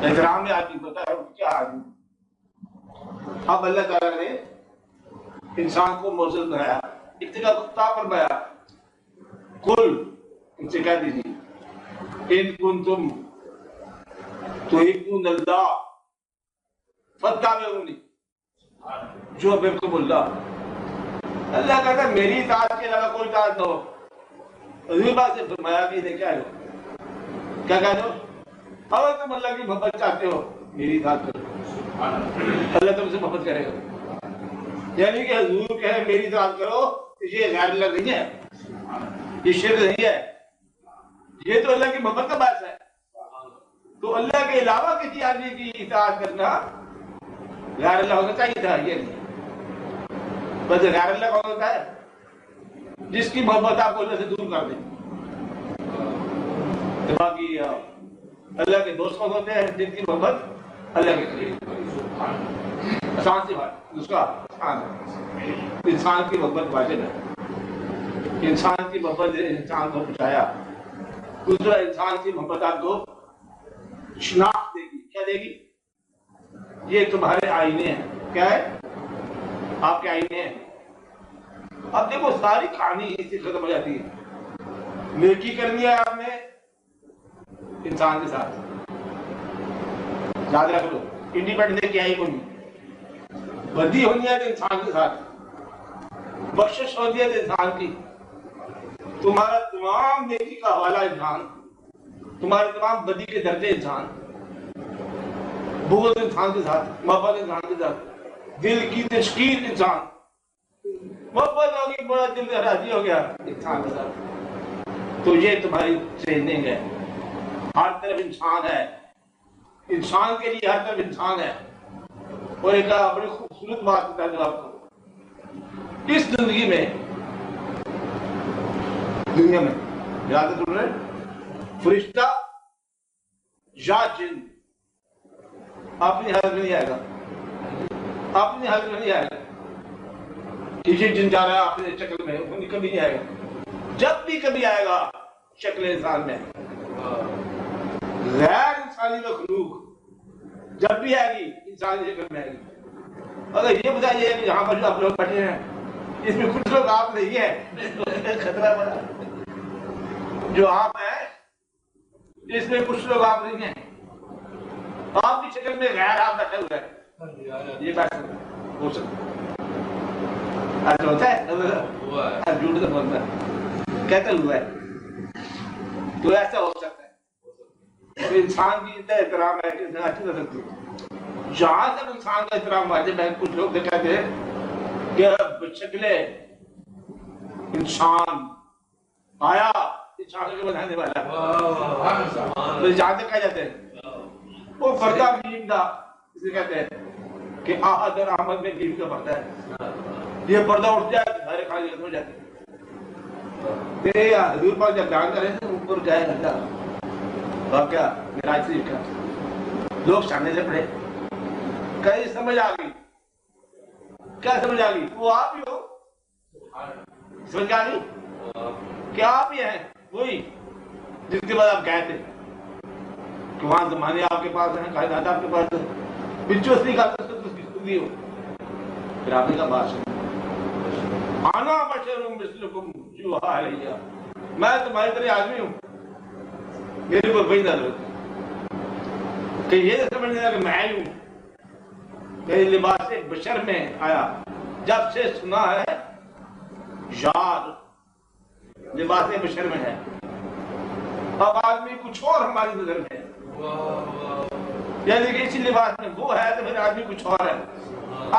احترام میں آدمی ہوتا ہے کیا آدمی. اب اللہ تعالیٰ نے انسان کو موزل بنایا، ابتدا خطاب فرمایا، قل ان سے کہہ دیجیے ان کنتم تحبون اللہ فاتبعونی، جو حببکم اللہ. اللہ کہتا ہے میری اطاعت کے علاوہ کوئی اطاعت نہ ہو. حضور پاک سے فرمایا کہ انہیں کیا ہو، کیا کہہ دو، اگر تم اللہ کی محبت چاہتے ہو میری اطاعت کرو، اللہ تم سے محبت کرے گا. یعنی کہ حضور کہے میری اطاعت کرو، یہ غیر اللہ نہیں ہے، یہ شرک نہیں ہے، یہ تو اللہ کی محبت کا باعث ہے. تو اللہ کے علاوہ کسی آدمی کی اطاعت کرنا غیر اللہ ہونا چاہیے تھا، یہ نہیں. بس غیر اللہ کون ہوتا ہے؟ جس کی محبت آپ کو اللہ سے دور کر دے. باقی اللہ کے دوست کون ہوتے ہیں؟ جن کی محبت اللہ کے قریب. آسان سی بات، اس کا آسان ہے. انسان کی محبت واجب ہے. انسان کی محبت انسان کو بچایا. دوسرا انسان کی محبت آپ کو شناخت دے گی. کیا دے گی؟ یہ تمہارے آئینے ہیں. کیا ہے؟ آپ کے آئینے ہیں. اب دیکھو ساری کہانی اس سے ختم ہو جاتی ہے. نیکی کرنی ہے آپ نے انسان کے ساتھ، یاد رکھ لو. انڈیپینڈنٹ کیا ہی کوئی نہیں. بدی ہونی ہے تو انسان کے ساتھ، بخشش ہونی ہے تو انسان کی. تمہارا تمام نیکی کا حوالہ انسان، تمہارے تمام بدی کے درجے انسان. بغض انسان کے ساتھ، محبت انسان کے ساتھ، دل کی تشکیل انسان. محبت ہوگی بڑا دل راضی ہو گیا انسان کے ساتھ. تو یہ تمہاری ٹریننگ ہے. ہر طرف انسان ہے، انسان کے لیے ہر طرف انسان ہے. اور ایک بڑی خوبصورت بات بتا دوں آپ کو، اس زندگی میں، دنیا میں یاد رکھنا، فرشتہ یا جن اپنی حالت میں نہیں آئے گا. اپنی حالت میں نہیں آئے گا. کسی جن جا رہا ہے اپنے شکل میں، وہ کبھی نہیں آئے گا. جب بھی کبھی آئے گا شکل انسان میں. غیر انسانی مخلوق جب بھی آئے گی انسانی شکل میں آئے گی. اگر یہ بتائیے کہ یہاں پر جو آپ لوگ بیٹھے ہیں اس میں کچھ لوگ آپ نہیں ہیں، خطرہ بڑا. جو آپ ہیں اس میں کچھ لوگ آپ نہیں ہیں. آپ کی شکل میں غیر آپ بیٹھے ہوئے ہیں. یہ بات ہو سکتا ہے. ایسا ہوتا ہے؟ جھوٹ تو بولتا ہے، کہتا ہوا ہے. تو ایسا ہو سکتا ہے. انسان کی اتنا احترام ہے کہ انسان اچھی طرح سکتی ہے. جہاں تک انسان کا احترام واجب ہے، کچھ لوگ کہتے ہیں کہ شکل انسان آیا انسان کے بنانے والا. جہاں تک کہہ جاتے ہیں وہ پردہ بھیم تھا، اسے کہتے ہیں کہ آہد اور احمد میں بھیم کا پردہ ہے. یہ پردہ اٹھ جائے تو سارے خالی ہو جاتے ہیں. حضور پاک جب بیان کرے تھے اوپر جائے گھنٹہ واقعہ معراج شریف کا، لوگ سامنے سے پڑھے. کہیں سمجھ آ گئی. کیا سمجھ آ گئی؟ وہ آپ ہی ہو. سمجھ آ گئی کہ آپ ہی ہیں وہی جس کے بعد آپ گئے تھے کہ وہاں زمانے آپ کے پاس ہیں، قائدات آپ کے پاس ہیں، بچوں سے کا خودی ہو. پھر آپ نے کہا بات سن، آنا بشر مثلکم یوحی الیہ، میں تمہاری طرح آدمی ہوں، میرے کو وہی ضرورت ہے. کہ یہ سمجھنے لگا کہ میں ہی ہوں. میرے لباس بشر میں آیا. جب سے سنا ہے یار لباس بشر میں ہے، اب آدمی کچھ اور ہماری نظر میں ہے. یعنی کہ اسی لباس میں وہ ہے تو پھر آدمی کچھ اور ہے.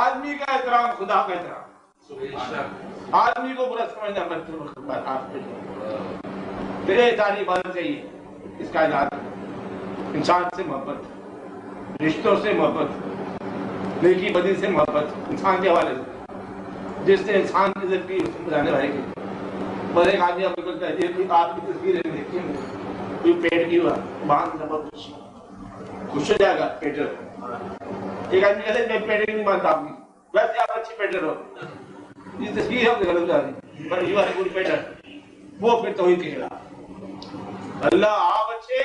آدمی کا احترام خدا کا احترام. آدمی کو برا سمجھنا مت آپ تیرے تعریف آنا چاہیے. اس کا علاج انسان سے محبت، رشتوں سے محبت، نیکی بدی سے محبت، انسان کے حوالے سے. جس نے انسان کی عزت کی اس کو بجانے والے کی. اور ایک آدمی آپ کو کہتی ہے کہ آپ کی تصویریں دیکھی ہیں کوئی پیٹ کی ہوا باندھ بہت خوش ہو جائے گا پیٹر. ایک آدمی کہتے ہیں میں پیٹر نہیں مانتا آپ کی، ویسے آپ اچھی پیٹر ہو. یہ تصویر ہم غلط جا رہی پر یو آر گڈ پیٹر. وہ پھر توحید کے خلاف. اللہ آپ اچھے،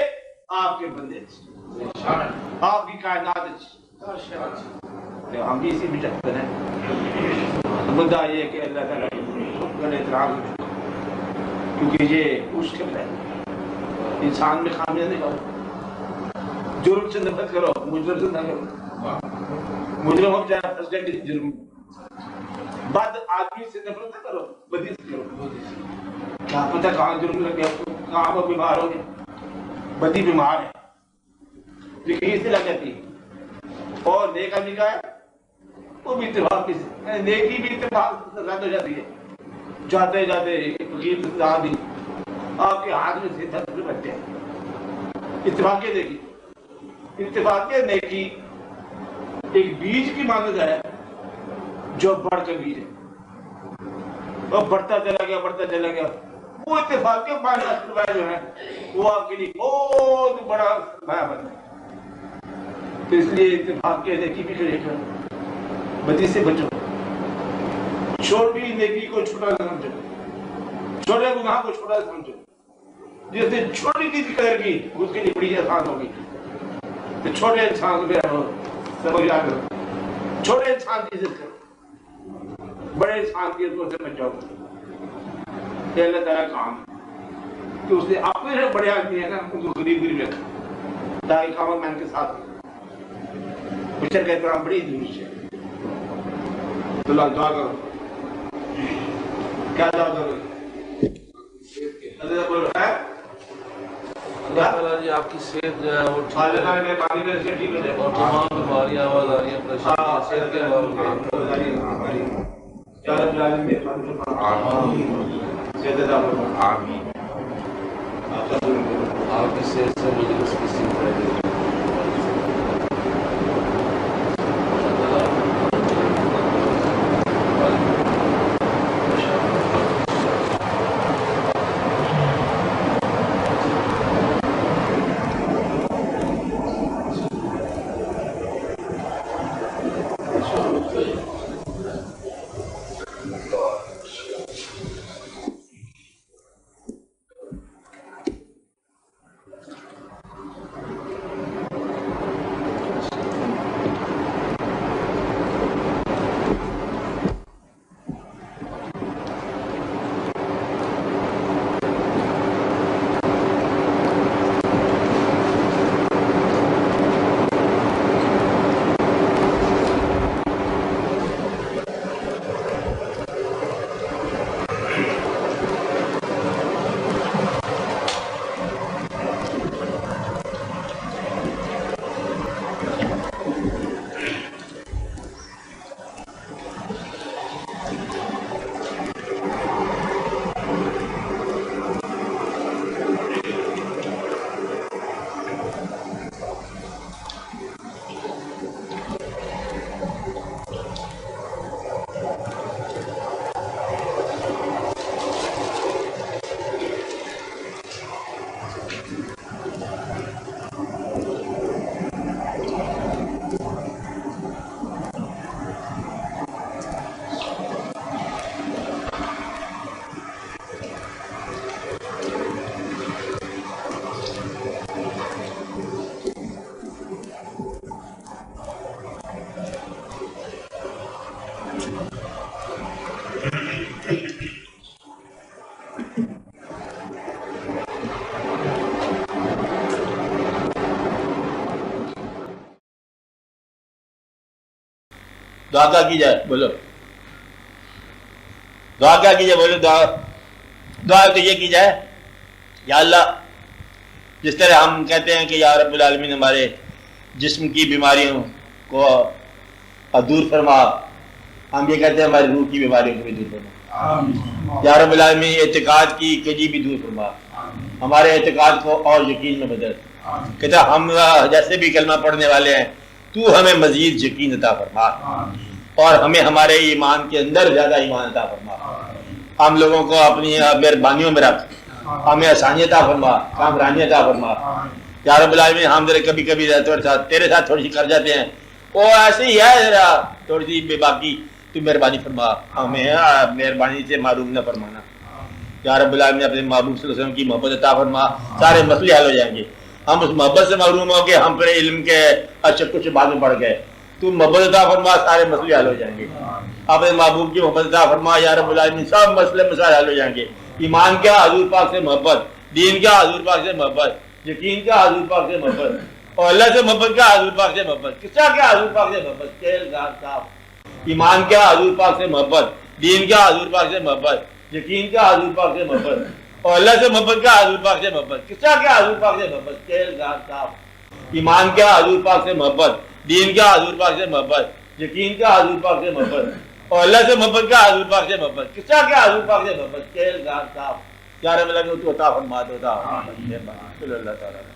آپ کے بندے اچھے. آپ کی کائنات ہم بھی اسی میں چکتے ہیں مدعا یہ کہ اللہ تعالیٰ بڑے احترام کیونکہ یہ مشکل ہے انسان میں خامیاں نہیں کرو جرم سے نفرت کرو مجرم سے نہ کرو مجرم ہو جائے پریزیڈنٹ جرم بد آدمی سے نفرت نہ کرو بدی سے کرو کیا پتہ کہاں جرم لگ گیا کہاں وہ بیمار ہو گیا بدی بیمار ہے لیکن اس سے لگ جاتی ہے اور نیک آدمی کا ہے وہ بھی اتفاق کی نیکی بھی اتفاق رد ہو جاتی ہے جاتے جاتے فقیر آدمی آپ کے ہاتھ میں سے دھرتے بچتے ہیں اتفاق کے دیکھیے اتفاق کے نیکی ایک بیج کی مانند ہے جو بڑھ کر بیج ہے اور بڑھتا چلا گیا وہ اتفاق کے پانچ جو ہے وہ آپ کے لیے بہت بڑا مایا بن ہے تو اس لیے اتفاق کے نیکی بھی کرے گا بدی سے بچو چھوٹی نیکی کو چھوٹا نہ سمجھو چھوٹے گناہ کو چھوٹا سمجھو جس نے چھوٹی چیز کی قدر کی اس کے لیے بڑی آسان ہوگی تو چھوٹے انسان پہ رہو سب یاد کرو چھوٹے انسان کی عزت کرو بڑے انسان کی عزت سے بچاؤ یہ اللہ تعالیٰ کام کہ اس نے اپنے سے بڑے آدمی ہے نا ان کو غریب رکھا تاکہ کامن مین کے ساتھ بشر کا احترام بڑی ضروری ہے تو اللہ دعا کرو کیا دعا کرو اللہ تعالیٰ جی آپ کی صحت جو ہے وہ ٹھیک ہے اور تمام بیماریاں آواز آ رہی ہیں پریشانیاں صحت کے حوالے آپ کی صحت سے مجلس کی صحت رہے گی دعا کیا کی جائے بولو دعا کیا کی جائے بولو دعا تو یہ کی جائے یا اللہ جس طرح ہم کہتے ہیں کہ یا رب العالمین ہمارے جسم کی بیماریوں کو دور فرما ہم یہ کہتے ہیں ہماری روح کی بیماریوں کو بھی دور فرما یا رب العالمین اعتقاد کی کجی بھی دور فرما ہمارے اعتقاد کو اور یقین میں بدل کہتا ہم جیسے بھی کلمہ پڑھنے والے ہیں تو ہمیں مزید یقین عطا فرما اور ہمیں ہمارے ایمان کے اندر زیادہ ایمان عطا فرما ہم لوگوں کو اپنی مہربانیوں میں رکھ ہمیں آسانی عطا فرما کامرانی عطا فرما یا رب العالمین ہم ذرا کبھی کبھی تیرے ساتھ تھوڑی سی کر جاتے ہیں وہ ایسے ہی ہے ذرا تھوڑی سی بے باقی تو مہربانی فرما ہمیں مہربانی سے معروف نہ فرمانا یا رب العالمین اپنے محبوب صلی اللہ علیہ وسلم کی محبت عطا فرما سارے مسئلے حل ہو جائیں گے ہم اس محبت سے محروم ہو کے ہم پھر علم کے اچھے کچھ بعد میں پڑھ گئے. تو محبت عطا فرما, سارے مسئلے حل ہو جائیں گے. اپنے محبوب کی محبت عطا فرما یا رب العالمین, سب مسئلے مسائل حل ہو جائیں گے. ایمان کیا, حضور پاک سے محبت. دین کیا, حضور پاک سے محبت. یقین کیا, حضور پاک سے محبت. اور اللہ سے محبت کیا, حضور پاک سے محبت. کس طرح کیا, حضور پاک سے محبت. کیل گار صاحب. ایمان کیا, حضور پاک سے محبت. دین کیا, حضور پاک سے محبت. یقین کیا, حضور پاک سے محبت. اور اللہ سے محبت کیا, حضور پاک سے محبت. کس طرح کیا, حضور پاک سے محبت. کیل گار صاحب. ایمان کیا, حضور پاک سے محبت. دین کیا, حضور پاک سے محبت. یقین کیا, حضور پاک سے محبت. اور اللہ سے محبت کیا, حضور پاک سے محبت. کس طرح کیا, حضور پاک سے محبت. کیل گار صاحب. یا رب العالمین تو عطا فرما دو. صلی اللہ تعالیٰ.